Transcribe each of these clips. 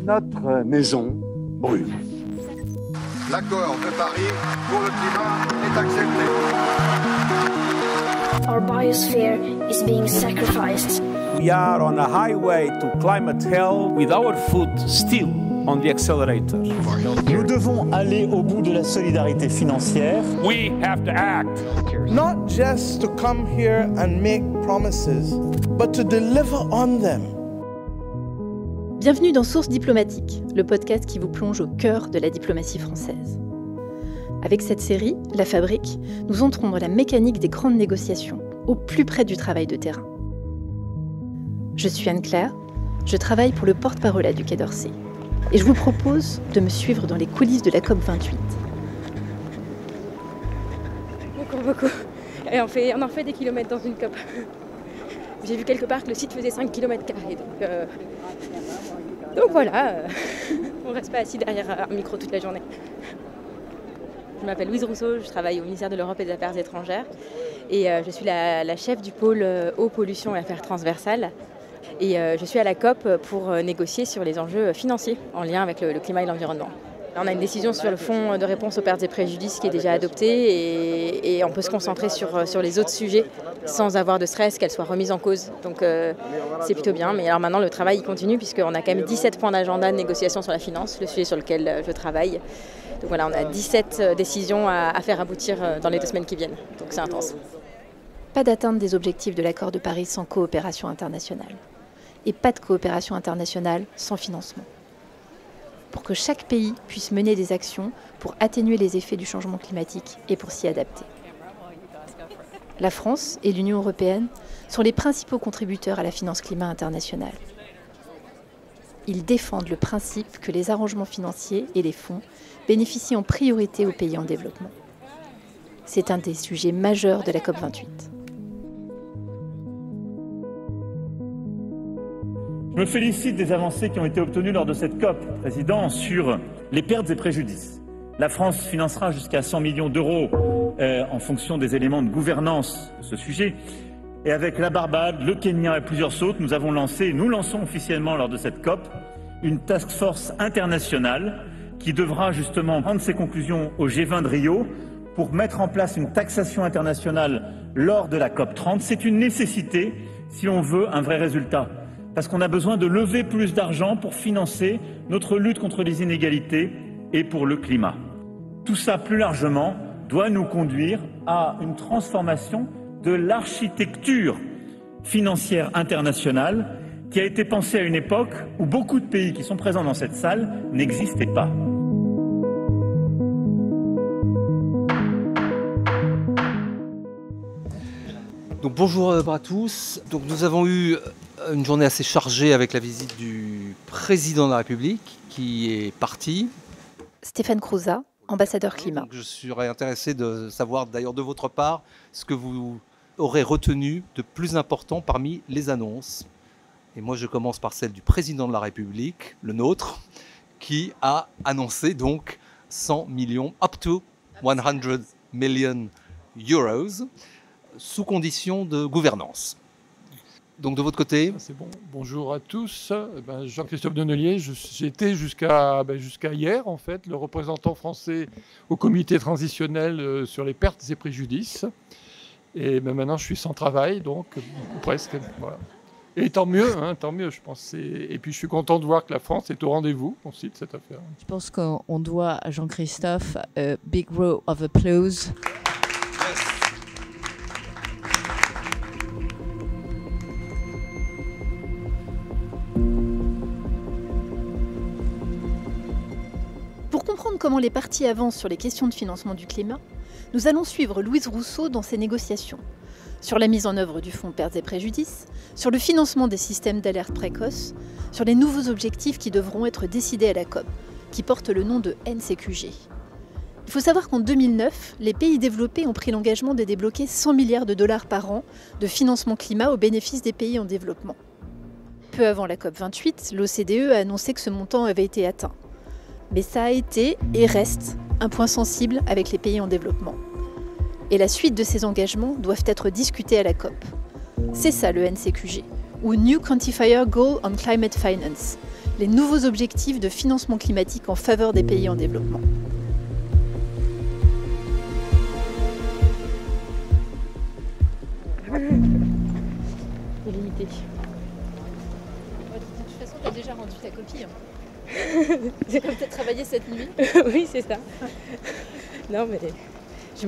notre maison brûle. L'accord de Paris pour le climat est accepté. Our biosphere is being sacrificed. We are on a highway to climate hell with our foot still on the accelerator. Nous devons aller au bout de la solidarité financière. We have to act. Not just to come here and make promises, but to deliver on them. Bienvenue dans Source diplomatique, le podcast qui vous plonge au cœur de la diplomatie française. Avec cette série, La Fabrique, nous entrons dans la mécanique des grandes négociations, au plus près du travail de terrain. Je suis Anne-Claire, je travaille pour le porte-parole du Quai d'Orsay, et je vous propose de me suivre dans les coulisses de la COP28. Beaucoup. Et on en fait des kilomètres dans une COP. J'ai vu quelque part que le site faisait 5 km². Donc voilà, on ne reste pas assis derrière un micro toute la journée. Je m'appelle Louise Rousseau, je travaille au ministère de l'Europe et des Affaires étrangères. Et je suis la chef du pôle eau, pollution et affaires transversales. Et je suis à la COP pour négocier sur les enjeux financiers en lien avec le climat et l'environnement. On a une décision sur le fonds de réponse aux pertes et préjudices qui est déjà adoptée et on peut se concentrer sur les autres sujets sans avoir de stress, qu'elles soient remises en cause. Donc c'est plutôt bien. Mais alors maintenant, le travail il continue puisqu'on a quand même 17 points d'agenda de négociation sur la finance, le sujet sur lequel je travaille. Donc voilà, on a 17 décisions à faire aboutir dans les 2 semaines qui viennent. Donc c'est intense. Pas d'atteinte des objectifs de l'accord de Paris sans coopération internationale. Et pas de coopération internationale sans financement. Pour que chaque pays puisse mener des actions pour atténuer les effets du changement climatique et pour s'y adapter. La France et l'Union européenne sont les principaux contributeurs à la finance climat internationale. Ils défendent le principe que les arrangements financiers et les fonds bénéficient en priorité aux pays en développement. C'est un des sujets majeurs de la COP28. Je me félicite des avancées qui ont été obtenues lors de cette COP, Président, sur les pertes et préjudices. La France financera jusqu'à 100 millions d'euros en fonction des éléments de gouvernance de ce sujet. Et avec la Barbade, le Kenya et plusieurs autres, nous lançons officiellement lors de cette COP une task force internationale qui devra justement prendre ses conclusions au G20 de Rio pour mettre en place une taxation internationale lors de la COP 30. C'est une nécessité si on veut un vrai résultat. Parce qu'on a besoin de lever plus d'argent pour financer notre lutte contre les inégalités et pour le climat. Tout ça, plus largement, doit nous conduire à une transformation de l'architecture financière internationale qui a été pensée à une époque où beaucoup de pays qui sont présents dans cette salle n'existaient pas. Donc bonjour à tous. Donc nous avons eu une journée assez chargée avec la visite du président de la République qui est parti. Stéphane Crouzat, ambassadeur climat. Donc je serais intéressé de savoir d'ailleurs de votre part ce que vous aurez retenu de plus important parmi les annonces. Et moi je commence par celle du président de la République, le nôtre, qui a annoncé donc 100 millions, up to 100 million euros, sous condition de gouvernance. Donc de votre côté. C'est bon. Bonjour à tous. Jean-Christophe Donnelier, j'étais jusqu'à hier en fait le représentant français au comité transitionnel sur les pertes et préjudices. Et maintenant je suis sans travail, donc presque. Voilà. Et tant mieux, je pense. Et puis je suis content de voir que la France est au rendez-vous aussi de cette affaire. Je pense qu'on doit à Jean-Christophe a big row of applause. Pour comprendre comment les partis avancent sur les questions de financement du climat, nous allons suivre Louise Rousseau dans ses négociations, sur la mise en œuvre du fonds pertes et préjudices, sur le financement des systèmes d'alerte précoce, sur les nouveaux objectifs qui devront être décidés à la COP, qui porte le nom de NCQG. Il faut savoir qu'en 2009, les pays développés ont pris l'engagement de débloquer 100 milliards de dollars par an de financement climat au bénéfice des pays en développement. Peu avant la COP28, l'OCDE a annoncé que ce montant avait été atteint. Mais ça a été et reste un point sensible avec les pays en développement. Et la suite de ces engagements doivent être discutés à la COP. C'est ça le NCQG, ou New Quantifier Goal on Climate Finance, les nouveaux objectifs de financement climatique en faveur des pays en développement. Illimité. De toute façon, tu as déjà rendu ta copie. J'ai comme peut-être travaillé cette nuit. Oui, c'est ça. Non, mais je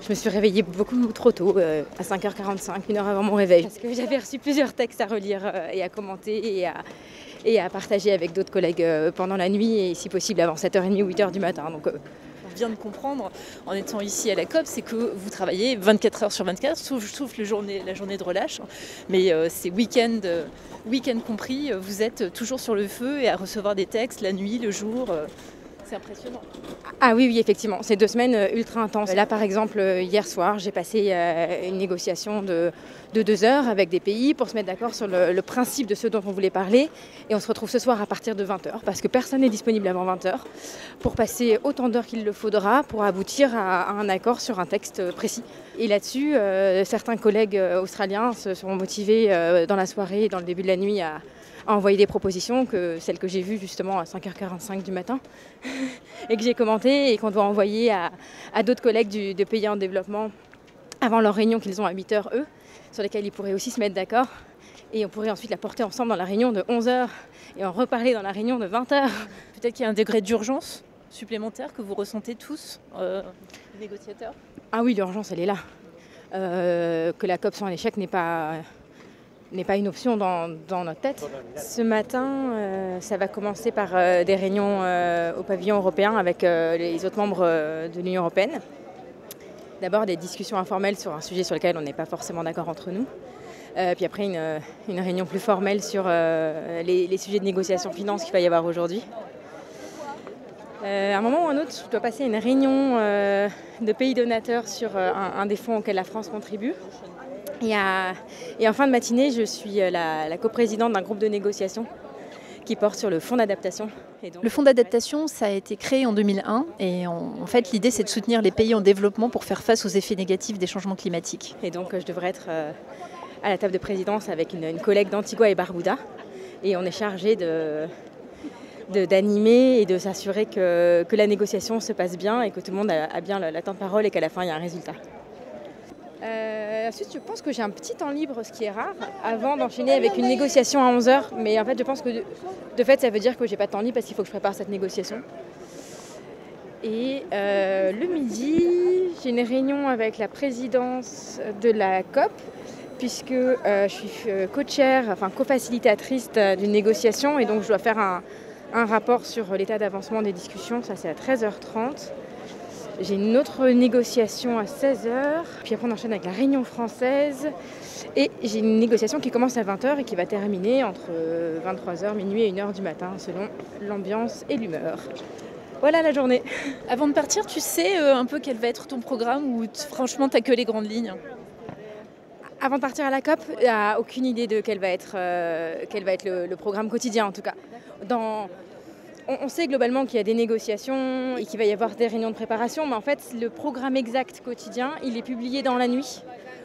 me suis réveillée beaucoup trop tôt, à 5h45, 1 heure avant mon réveil. Parce que j'avais reçu plusieurs textes à relire et à commenter et à partager avec d'autres collègues pendant la nuit et si possible avant 7h30 ou 8h du matin. Donc, on vient de comprendre en étant ici à la COP, c'est que vous travaillez 24 heures sur 24, sauf la journée de relâche. Mais c'est week-end compris, vous êtes toujours sur le feu et à recevoir des textes la nuit, le jour. C'est impressionnant. Ah oui, effectivement. C'est 2 semaines ultra intenses. Là, par exemple, hier soir, j'ai passé une négociation de 2 heures avec des pays pour se mettre d'accord sur le principe de ce dont on voulait parler. Et on se retrouve ce soir à partir de 20h, parce que personne n'est disponible avant 20h, pour passer autant d'heures qu'il le faudra pour aboutir à un accord sur un texte précis. Et là-dessus, certains collègues australiens se sont motivés dans la soirée et dans le début de la nuit à envoyer des propositions, celles que j'ai vues justement à 5h45 du matin et que j'ai commentées et qu'on doit envoyer à d'autres collègues de pays en développement avant leur réunion qu'ils ont à 8h eux, sur lesquelles ils pourraient aussi se mettre d'accord et on pourrait ensuite la porter ensemble dans la réunion de 11h et en reparler dans la réunion de 20h. Peut-être qu'il y a un degré d'urgence supplémentaire que vous ressentez tous, négociateurs. Ah oui, l'urgence elle est là. Que la COP soit en échec n'est pas une option dans notre tête. Ce matin, ça va commencer par des réunions au pavillon européen avec les autres membres de l'Union européenne. D'abord des discussions informelles sur un sujet sur lequel on n'est pas forcément d'accord entre nous. Puis après une réunion plus formelle sur les sujets de négociation finance qu'il va y avoir aujourd'hui. À un moment ou un autre, je dois passer une réunion de pays donateurs sur un des fonds auxquels la France contribue. Et en fin de matinée, je suis la coprésidente d'un groupe de négociation qui porte sur le fonds d'adaptation. Le fonds d'adaptation, ça a été créé en 2001 et en fait l'idée c'est de soutenir les pays en développement pour faire face aux effets négatifs des changements climatiques. Et donc je devrais être à la table de présidence avec une collègue d'Antigua et Barbuda et on est chargé d'animer et de s'assurer que la négociation se passe bien et que tout le monde a bien la temps de parole et qu'à la fin il y a un résultat. Ensuite, je pense que j'ai un petit temps libre, ce qui est rare, avant d'enchaîner avec une négociation à 11h. Mais en fait, je pense que de fait, ça veut dire que j'ai pas de temps libre parce qu'il faut que je prépare cette négociation. Et le midi, j'ai une réunion avec la présidence de la COP, puisque je suis co-chair, enfin co-facilitatrice d'une négociation. Et donc, je dois faire un rapport sur l'état d'avancement des discussions. Ça, c'est à 13h30. J'ai une autre négociation à 16h, puis après on enchaîne avec la réunion française et j'ai une négociation qui commence à 20h et qui va terminer entre 23h, minuit et 1h du matin selon l'ambiance et l'humeur. Voilà la journée. Avant de partir, tu sais un peu quel va être ton programme ou franchement t'as que les grandes lignes? Avant de partir à la COP, il n'y a aucune idée de quel va être le programme quotidien en tout cas. On sait globalement qu'il y a des négociations et qu'il va y avoir des réunions de préparation, mais en fait, le programme exact quotidien, il est publié dans la nuit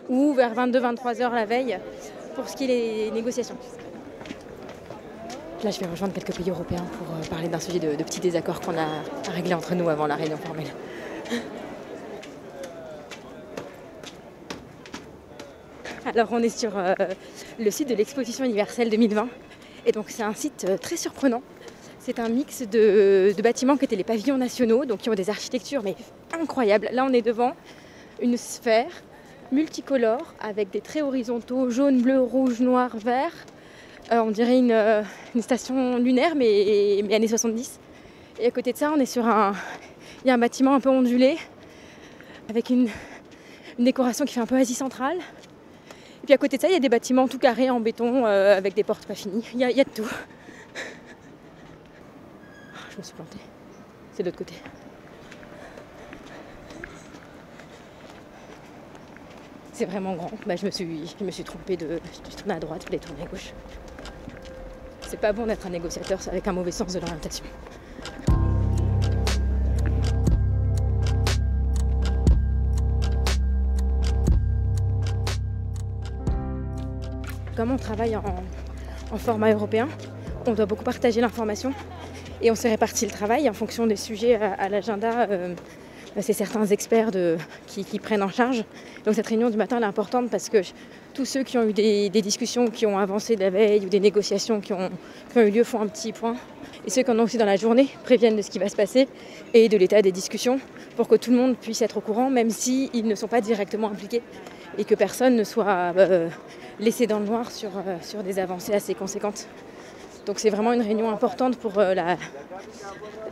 ou vers 22-23 heures la veille pour ce qui est des négociations. Là, je vais rejoindre quelques pays européens pour parler d'un sujet de petits désaccords qu'on a à régler entre nous avant la réunion formelle. Alors, on est sur le site de l'Exposition universelle 2020 et donc c'est un site très surprenant. C'est un mix de bâtiments qui étaient les pavillons nationaux, donc qui ont des architectures mais incroyables. Là, on est devant une sphère multicolore avec des traits horizontaux jaune, bleu, rouge, noir, vert. On dirait une station lunaire, mais années 70. Et à côté de ça, on est sur il y a un bâtiment un peu ondulé avec une décoration qui fait un peu Asie centrale. Et puis à côté de ça, il y a des bâtiments tout carrés en béton avec des portes pas finies. Il y a de tout. Je me suis plantée. C'est de l'autre côté. C'est vraiment grand. Je me suis trompée je suis tournée à droite, je voulais tourner à gauche. C'est pas bon d'être un négociateur avec un mauvais sens de l'orientation. Comme on travaille en format européen, On doit beaucoup partager l'information et on s'est réparti le travail en fonction des sujets à l'agenda. C'est certains experts qui prennent en charge. Donc cette réunion du matin elle est importante parce que tous ceux qui ont eu des discussions qui ont avancé de la veille ou des négociations qui ont eu lieu font un petit point. Et ceux qui en ont aussi dans la journée préviennent de ce qui va se passer et de l'état des discussions pour que tout le monde puisse être au courant, même s'ils ne sont pas directement impliqués et que personne ne soit laissé dans le noir sur des avancées assez conséquentes. Donc c'est vraiment une réunion importante pour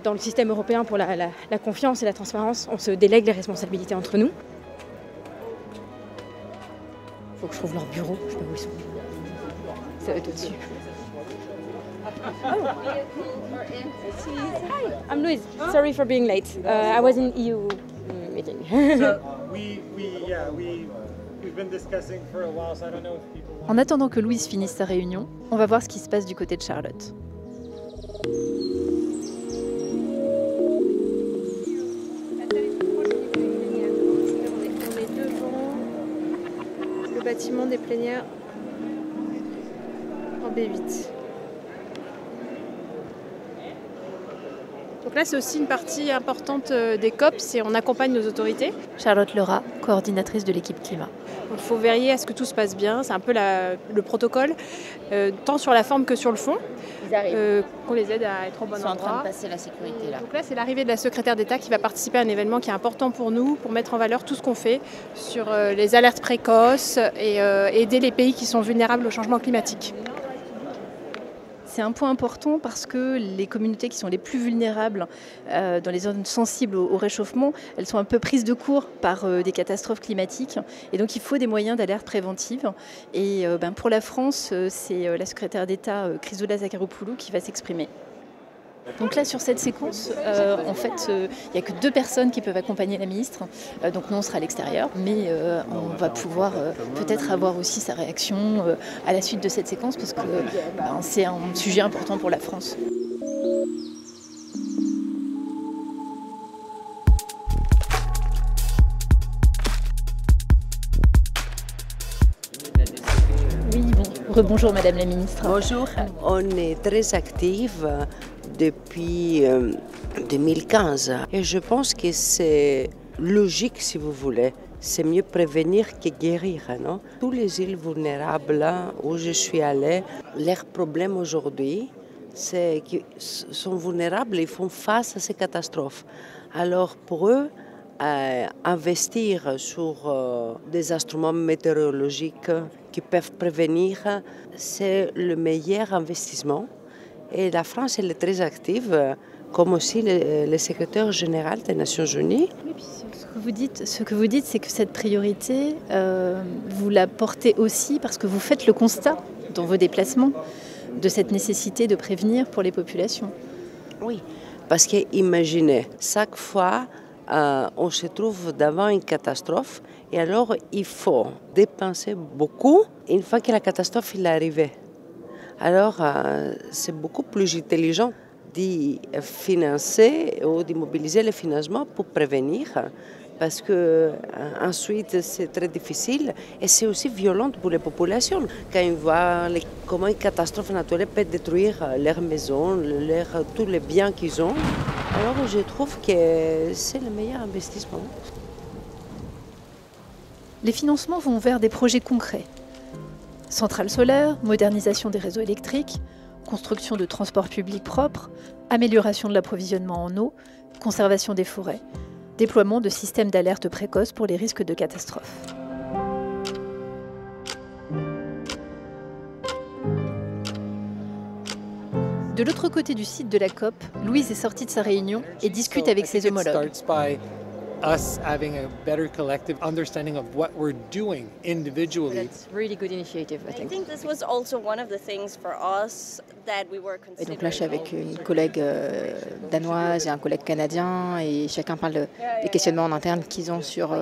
dans le système européen pour la confiance et la transparence. On se délègue les responsabilités entre nous. Il faut que je trouve leur bureau, je sais pas où ils sont. Ça va être au-dessus. Hi, I'm Louise. Sorry for being late. I was in EU meeting. En attendant que Louise finisse sa réunion, on va voir ce qui se passe du côté de Charlotte. On est devant le bâtiment des plénières en B8. Donc là, c'est aussi une partie importante des COP, c'est on accompagne nos autorités. Charlotte Lerat, coordinatrice de l'équipe climat. Il faut veiller à ce que tout se passe bien, c'est un peu le protocole, tant sur la forme que sur le fond, qu'on les aide à être au bon endroit. Ils sont en train de passer la sécurité là. Donc là, c'est l'arrivée de la secrétaire d'État qui va participer à un événement qui est important pour nous, pour mettre en valeur tout ce qu'on fait sur les alertes précoces et aider les pays qui sont vulnérables au changement climatique. C'est un point important parce que les communautés qui sont les plus vulnérables dans les zones sensibles au réchauffement, elles sont un peu prises de court par des catastrophes climatiques. Et donc il faut des moyens d'alerte préventive. Et pour la France, c'est la secrétaire d'État Chrysoula Zacharopoulou qui va s'exprimer. Donc là, sur cette séquence, en fait, il n'y a que 2 personnes qui peuvent accompagner la ministre. Donc nous, on sera à l'extérieur, mais on va pouvoir peut-être avoir aussi sa réaction à la suite de cette séquence, parce que c'est un sujet important pour la France. Oui, rebonjour Madame la ministre. Bonjour, on est très active depuis 2015 et je pense que c'est logique si vous voulez. C'est mieux prévenir que guérir, non? Tous les îles vulnérables où je suis allée, leur problème aujourd'hui, c'est qu'ils sont vulnérables et font face à ces catastrophes. Alors pour eux, investir sur des instruments météorologiques qui peuvent prévenir, c'est le meilleur investissement. Et la France, elle est très active, comme aussi le secrétaire général des Nations Unies. Oui, puis ce que vous dites, c'est que cette priorité, vous la portez aussi parce que vous faites le constat dans vos déplacements de cette nécessité de prévenir pour les populations. Oui, parce qu'imaginez, chaque fois, on se trouve devant une catastrophe et alors il faut dépenser beaucoup une fois que la catastrophe est arrivée. Alors, c'est beaucoup plus intelligent de financer ou de mobiliser le financement pour prévenir, parce que ensuite c'est très difficile et c'est aussi violent pour les populations. Quand ils voient comment une catastrophe naturelle peut détruire leurs maisons, tous les biens qu'ils ont, alors je trouve que c'est le meilleur investissement. Les financements vont vers des projets concrets. Centrales solaires, modernisation des réseaux électriques, construction de transports publics propres, amélioration de l'approvisionnement en eau, conservation des forêts, déploiement de systèmes d'alerte précoce pour les risques de catastrophes. De l'autre côté du site de la COP, Louise est sortie de sa réunion et discute avec ses homologues. Us having a better collective understanding of what we're doing individually. That's a really good initiative, I think. I think this was also one of the things for us that we were considering. Et donc là, je suis avec une collègue danoise et un collègue canadien et chacun parle des questionnements en interne qu'ils ont sur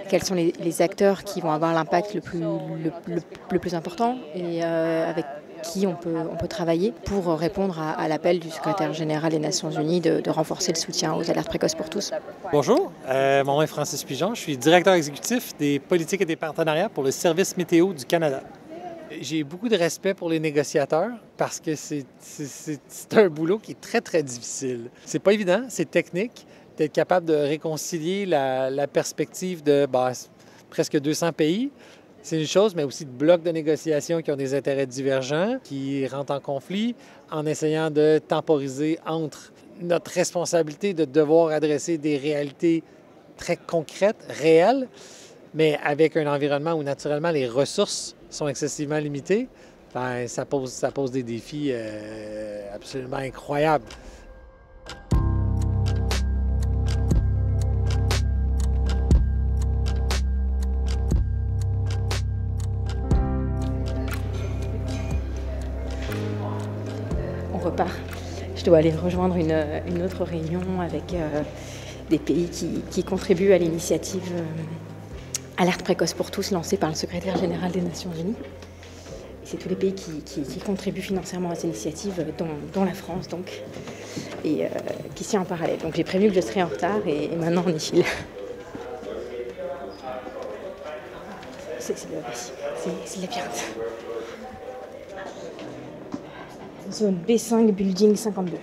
quels sont les acteurs qui vont avoir l'impact le plus important et avec qui on peut travailler pour répondre à l'appel du secrétaire général des Nations Unies de renforcer le soutien aux alertes précoces pour tous. Bonjour, mon nom est Francis Pigeon, je suis directeur exécutif des politiques et des partenariats pour le Service météo du Canada. J'ai beaucoup de respect pour les négociateurs parce que c'est un boulot qui est très, très difficile. C'est pas évident, c'est technique, d'être capable de réconcilier la perspective de presque 200 pays. C'est une chose, mais aussi de blocs de négociation qui ont des intérêts divergents, qui rentrent en conflit, en essayant de temporiser entre notre responsabilité de devoir adresser des réalités très concrètes, réelles, mais avec un environnement où naturellement les ressources sont excessivement limitées, ça pose des défis absolument incroyables. On repart. Je dois aller rejoindre une autre réunion avec des pays qui contribuent à l'initiative Alerte précoce pour tous, lancée par le secrétaire général des Nations Unies. C'est tous les pays qui contribuent financièrement à cette initiative, dont la France, donc, et qui s'y en parallèle. Donc j'ai prévenu que je serais en retard et maintenant on y file. C'est le labyrinthe. Zone B5, building 52.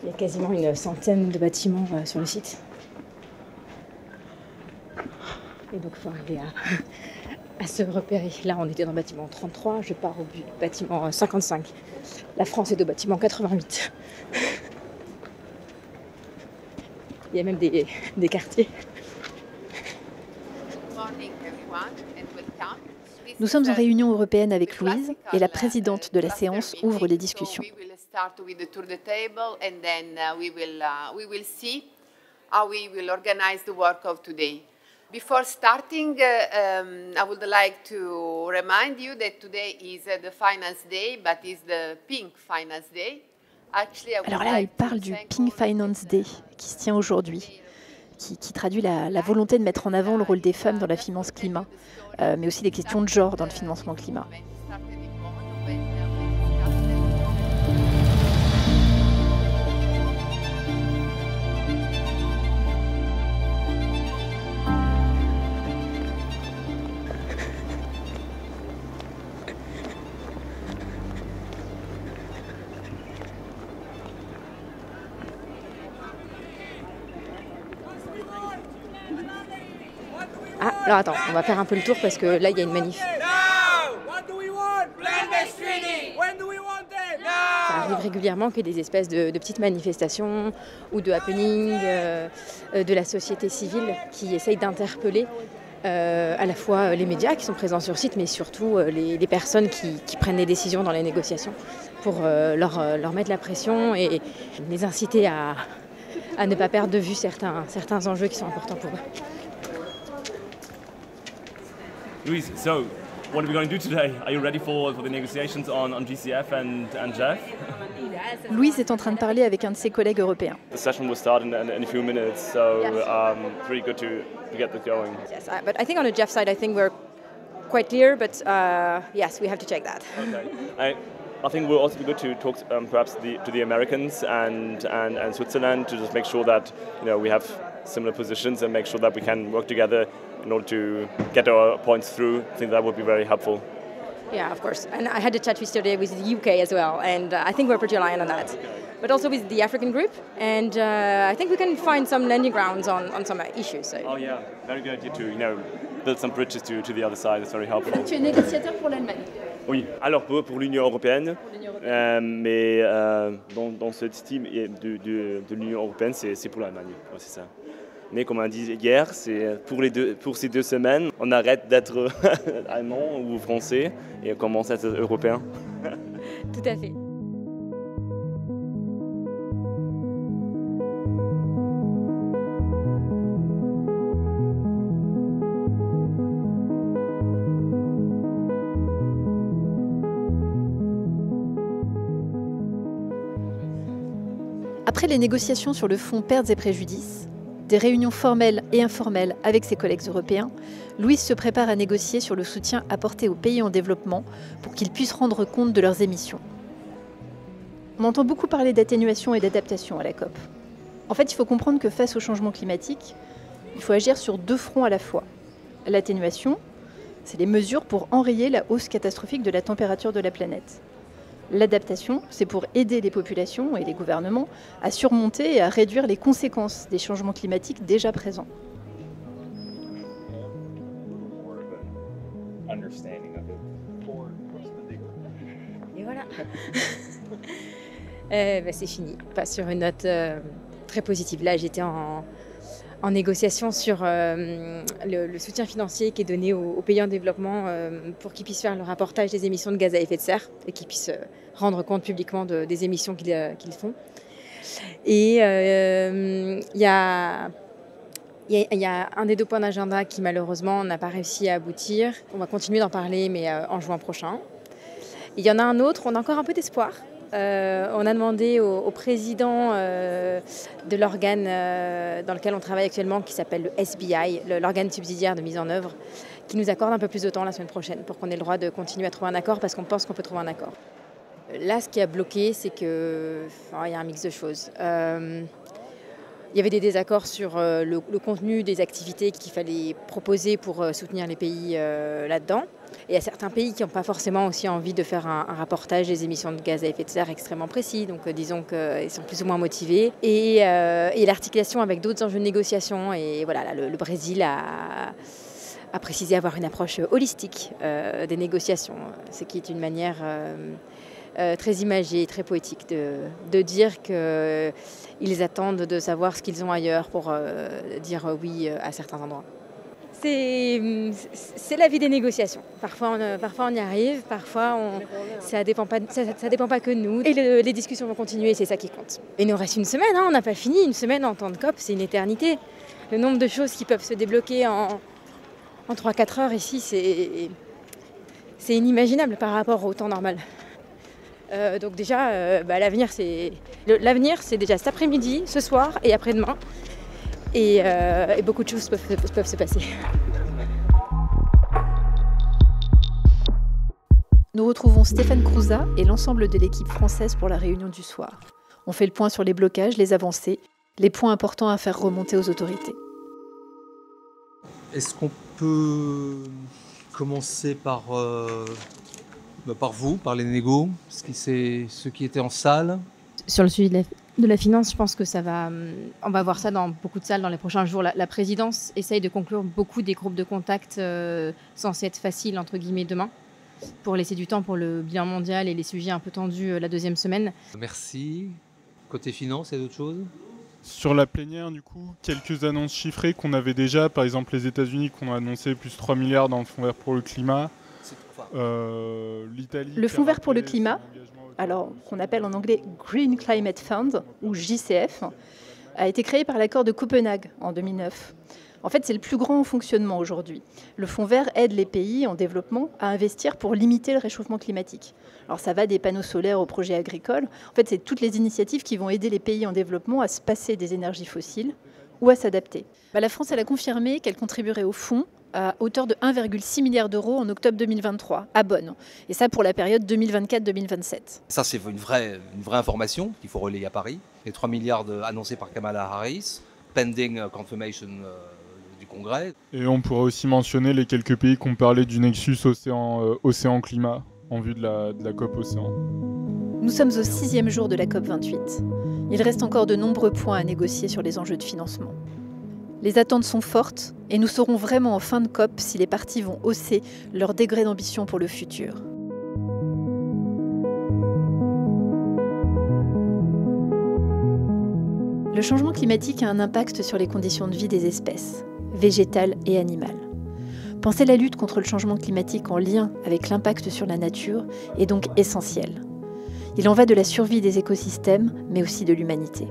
Il y a quasiment une centaine de bâtiments sur le site. Et donc il faut arriver à se repérer. Là, on était dans le bâtiment 33, je pars au bâtiment 55. La France est au bâtiment 88. Il y a même des quartiers. Nous sommes en réunion européenne avec Louise et la présidente de la séance ouvre les discussions. Start with the tour the table and then we will see how we will organize the work of today. Before starting, I would like to remind you that today is the Finance Day, but it's the Pink Finance Day. Alors là, elle parle du Pink Finance Day qui se tient aujourd'hui, qui traduit la volonté de mettre en avant le rôle des femmes dans la finance climat, mais aussi les questions de genre dans le financement climat. Ah, alors attends, on va faire un peu le tour parce que là, il y a une manif. Ça arrive régulièrement qu'il y ait des espèces de petites manifestations ou de happenings de la société civile qui essayent d'interpeller à la fois les médias qui sont présents sur le site, mais surtout les personnes qui prennent les décisions dans les négociations pour leur mettre la pression et les inciter à ne pas perdre de vue certains enjeux qui sont importants pour eux. Louise, so what are we going to do today? Are you ready for the negotiations on GCF and JEF? Louise est en train de parler avec un de ses collègues européens. The session will start in a few minutes, so it's really good to get this going. Yes, but I think on the JEF side, I think we're quite clear, but yes, we have to check that. Okay. I think it will also be good to talk perhaps to the Americans and Switzerland to just make sure that we have similar positions and make sure that we can work together in order to get our points through. I think that would be very helpful. Yeah, of course. And I had a chat yesterday with the UK as well, and I think we're pretty aligned on that. But also with the African group, and I think we can find some landing grounds on some issues. So. Oh yeah, very good idea to build some bridges to the other side. It's very helpful. Tu es négociateur pour l'Allemagne. Oui, alors pour l'Union européenne, mais dans ce team de l'Union européenne, c'est pour l'Allemagne, ouais, c'est ça. Mais comme on a dit hier, c'est pour ces 2 semaines, on arrête d'être allemand ou français et on commence à être européen. Tout à fait. Après les négociations sur le fonds pertes et préjudices, des réunions formelles et informelles avec ses collègues européens, Louise se prépare à négocier sur le soutien apporté aux pays en développement pour qu'ils puissent rendre compte de leurs émissions. On entend beaucoup parler d'atténuation et d'adaptation à la COP. En fait, il faut comprendre que face au changement climatique, il faut agir sur 2 fronts à la fois. L'atténuation, c'est les mesures pour enrayer la hausse catastrophique de la température de la planète. L'adaptation, c'est pour aider les populations et les gouvernements à surmonter et à réduire les conséquences des changements climatiques déjà présents. Et voilà. C'est fini. Pas sur une note très positive. Là, j'étais en négociation sur le soutien financier qui est donné aux pays en développement pour qu'ils puissent faire le rapportage des émissions de gaz à effet de serre et qu'ils puissent rendre compte publiquement des émissions qu'ils font. Et il y a un des 2 points d'agenda qui malheureusement n'a pas réussi à aboutir. On va continuer d'en parler, mais en juin prochain. Il y en a un autre, on a encore un peu d'espoir. On a demandé au président de l'organe dans lequel on travaille actuellement, qui s'appelle le SBI, l'organe subsidiaire de mise en œuvre, qui nous accorde un peu plus de temps la semaine prochaine pour qu'on ait le droit de continuer à trouver un accord, parce qu'on pense qu'on peut trouver un accord. Là, ce qui a bloqué, c'est qu'il y a un mix de choses. Il y avait des désaccords sur le contenu des activités qu'il fallait proposer pour soutenir les pays là-dedans. Et il y a certains pays qui n'ont pas forcément aussi envie de faire un rapportage des émissions de gaz à effet de serre extrêmement précis. Donc disons qu'ils sont plus ou moins motivés. Et l'articulation avec d'autres enjeux de négociation. Et voilà, là, le Brésil a précisé avoir une approche holistique des négociations, ce qui est une manière très imagée, très poétique de dire qu'ils attendent de savoir ce qu'ils ont ailleurs pour dire oui à certains endroits. C'est la vie des négociations. Parfois on y arrive, parfois ça dépend pas que de nous. Et les discussions vont continuer, c'est ça qui compte. Et il nous reste une semaine, on n'a pas fini. Une semaine en temps de COP, c'est une éternité. Le nombre de choses qui peuvent se débloquer en 3-4 heures ici, c'est inimaginable par rapport au temps normal. Donc déjà, l'avenir c'est déjà cet après-midi, ce soir et après-demain. Et beaucoup de choses peuvent se passer. Nous retrouvons Stéphane Crouza et l'ensemble de l'équipe française pour la réunion du soir. On fait le point sur les blocages, les avancées, les points importants à faire remonter aux autorités. Est-ce qu'on peut commencer par vous, par les négos, ceux qui étaient en salle? Sur le sujet de la finance, je pense que on va voir ça dans beaucoup de salles dans les prochains jours. La présidence essaye de conclure beaucoup des groupes de contact censés être faciles, entre guillemets, demain, pour laisser du temps pour le bilan mondial et les sujets un peu tendus la 2e semaine. Merci. Côté finance, il y a d'autres choses? Sur la plénière, du coup, quelques annonces chiffrées qu'on avait déjà. Par exemple, les États-Unis qui ont annoncé plus 3 milliards dans le Fonds vert pour le climat. L'Italie. Le Fonds vert pour le climat, alors qu'on appelle en anglais Green Climate Fund, ou JCF, a été créé par l'accord de Copenhague en 2009. En fait, c'est le plus grand en fonctionnement aujourd'hui. Le Fonds vert aide les pays en développement à investir pour limiter le réchauffement climatique. Alors ça va des panneaux solaires aux projets agricoles. En fait, c'est toutes les initiatives qui vont aider les pays en développement à se passer des énergies fossiles ou à s'adapter. La France, elle a confirmé qu'elle contribuerait au fonds à hauteur de 1,6 milliard d'euros en octobre 2023, à Bonn. Et ça pour la période 2024-2027. Ça, c'est une vraie information qu'il faut relayer à Paris. Les 3 milliards annoncés par Kamala Harris, pending confirmation du Congrès. Et on pourrait aussi mentionner les quelques pays qui ont parlé du Nexus océan-climat en vue de la COP Océan. Nous sommes au 6e jour de la COP 28. Il reste encore de nombreux points à négocier sur les enjeux de financement. Les attentes sont fortes et nous saurons vraiment en fin de COP si les parties vont hausser leur degré d'ambition pour le futur. Le changement climatique a un impact sur les conditions de vie des espèces, végétales et animales. Penser la lutte contre le changement climatique en lien avec l'impact sur la nature est donc essentiel. Il en va de la survie des écosystèmes, mais aussi de l'humanité.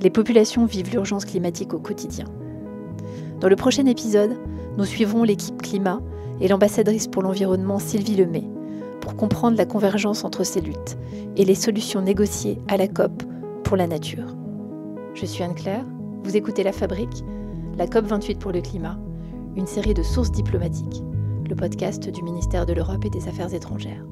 Les populations vivent l'urgence climatique au quotidien. Dans le prochain épisode, nous suivrons l'équipe climat et l'ambassadrice pour l'environnement Sylvie Lemay pour comprendre la convergence entre ces luttes et les solutions négociées à la COP pour la nature. Je suis Anne-Claire, vous écoutez La Fabrique, la COP 28 pour le climat, une série de sources diplomatiques, le podcast du ministère de l'Europe et des Affaires étrangères.